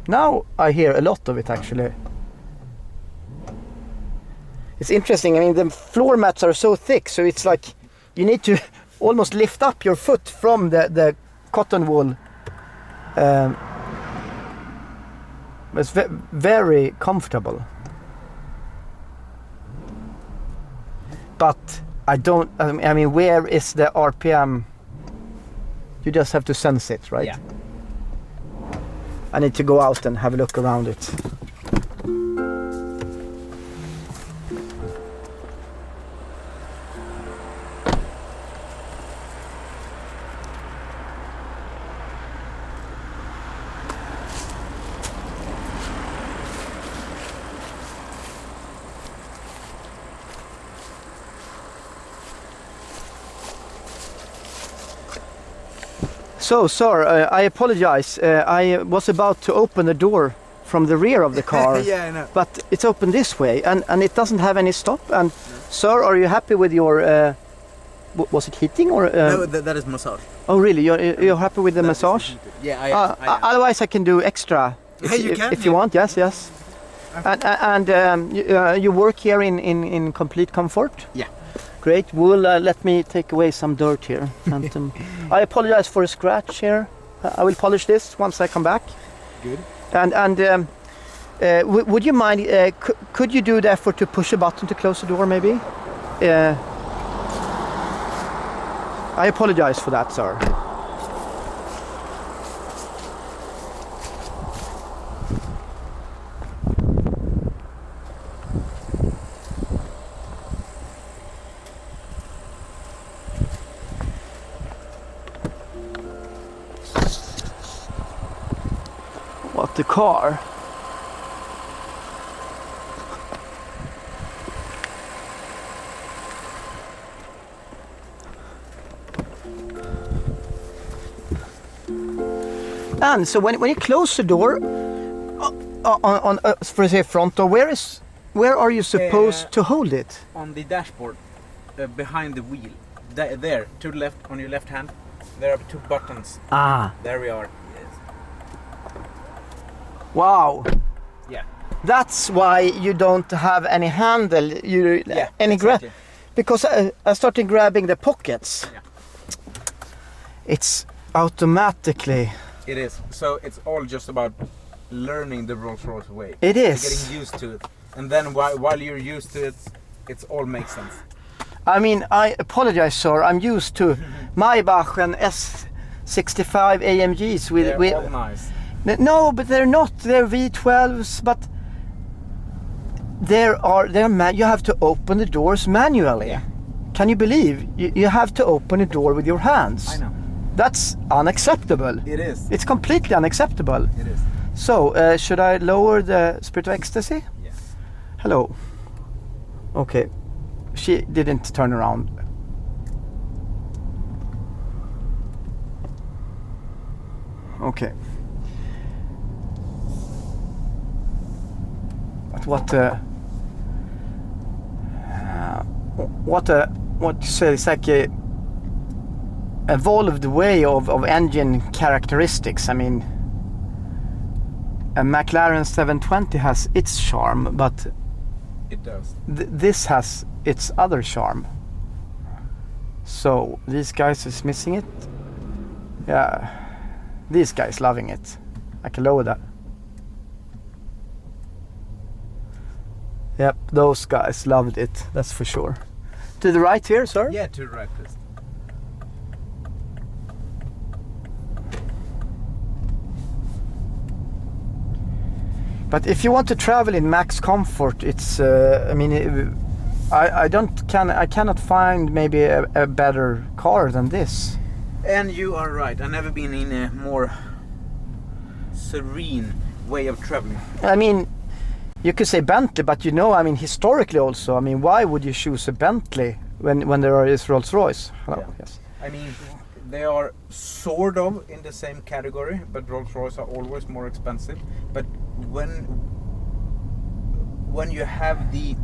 Now I hear a lot of it actually. It's interesting. I mean, the floor mats are so thick, so it's like you need to almost lift up your foot from the cotton wool. It's very comfortable. But I mean, where is the RPM? You just have to sense it, right? Yeah. I need to go out and have a look around it. So, sir, I apologize. I was about to open the door from the rear of the car. Yeah, I know. But it's open this way, and it doesn't have any stop. And, sir, are you happy with your... was it heating or... No, that is massage. Oh, really? You're happy with the massage? Yeah, I am. Otherwise, I can do extra. If you want, yes. And you work here in complete comfort? Yeah. Great. Well, let me take away some dirt here. Phantom. I apologize for a scratch here. I will polish this once I come back. Good. And would you mind? Could you do the effort to push a button to close the door, maybe? I apologize for that, sir. What the car? And so when you close the door on for say front door, where are you supposed to hold it? On the dashboard, behind the wheel, there to the left, on your left hand, there are two buttons. Ah, There we are. Yes. wow. Yeah. That's why you don't have any handle. Any exactly. because I started grabbing the pockets. Yeah. It's automatically. It is. So it's all just about learning the Rolls Royce way. It is. Getting used to it, and then while you're used to it, it all makes sense. I mean, I apologize, sir. I'm used to Maybach and S65 AMGs with. They're all nice. No, but they're not. They're V12s, but you have to open the doors manually. Yeah. Can you believe you have to open a door with your hands? I know. That's unacceptable. It is. It's completely unacceptable. It is. So, should I lower the Spirit of Ecstasy? Yeah. Hello. Okay. She didn't turn around. Okay. But what you say, it's like a evolved way of engine characteristics. I mean, a McLaren 720 has its charm, but It does. this has its other charm. So these guys is missing it. Yeah, these guys loving it. I can lower that. Yep, those guys loved it, that's for sure. To the right here, sir? Yeah, to the right, please. But if you want to travel in max comfort, it's I mean, I cannot find maybe a better car than this. And you are right. I've never been in a more serene way of traveling. I mean, you could say Bentley, but you know, I mean, historically also, I mean, why would you choose a Bentley when there is Rolls Royce? Hello. Yeah. Yes. I mean, they are sort of in the same category, but Rolls Royce are always more expensive. But when you have the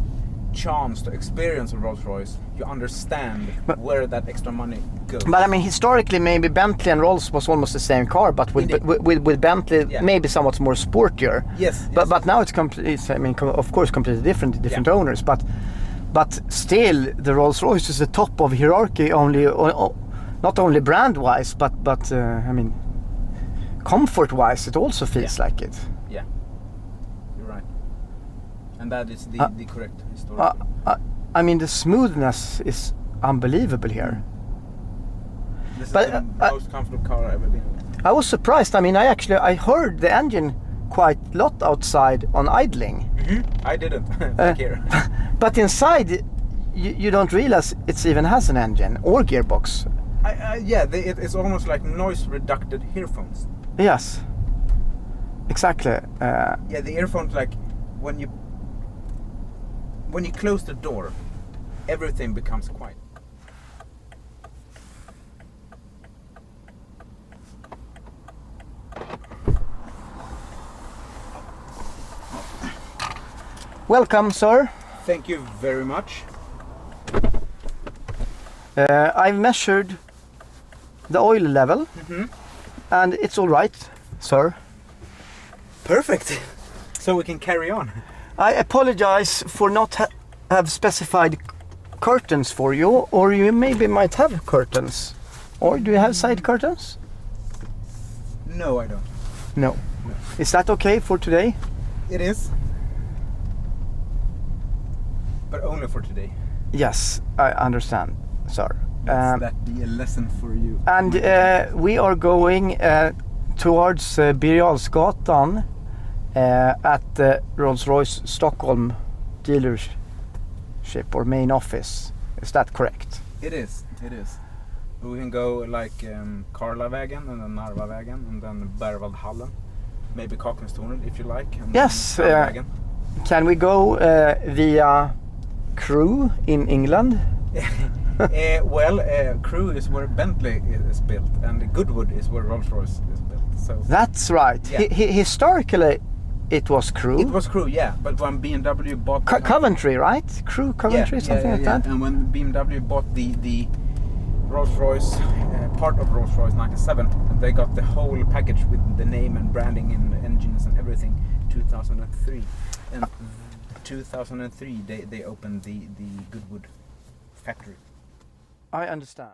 chance to experience a Rolls Royce, you understand where that extra money goes. But I mean, historically, maybe Bentley and Rolls was almost the same car, but with Bentley, maybe somewhat more sportier. Yes. But now it's I mean, of course, completely different owners. But still, the Rolls Royce is the top of hierarchy. Not only brand wise, but I mean, comfort wise, it also feels like it. Yeah, you're right. And that is the correct historical. I mean, the smoothness is unbelievable here. This is the most comfortable car I've ever been in. I was surprised. I mean, I heard the engine quite a lot outside on idling. I didn't back here. But inside, you don't realize it even has an engine or gearbox. It's almost like noise reducted earphones. Yes, exactly. The earphones, like when you close the door, everything becomes quiet. Welcome, sir. Thank you very much. I've measured the oil level, and it's all right, sir. Perfect. So we can carry on. I apologize for not have specified curtains for you, or you maybe might have curtains. Or do you have side curtains? No, I don't. No. Is that okay for today? It is. But only for today. Yes, I understand, sir. Let that be a lesson for you. And we are going towards Birger Jarlsgatan at the Rolls Royce Stockholm dealership or main office. Is that correct? It is. We can go like Karlavägen and then Narvavägen and then Berwaldhallen. Maybe Kaknästornet if you like. And yes. Can we go via Crewe in England? Crewe is where Bentley is built, and Goodwood is where Rolls Royce is built. So that's right. Yeah. Historically, it was Crewe. It was Crewe, yeah. But when BMW bought Coventry, right? Crewe, Coventry, something like that. And when BMW bought the Rolls Royce, part of Rolls Royce 97, they got the whole package with the name and branding and engines and everything. 2003, and 2003 they opened the Goodwood factory. I understand.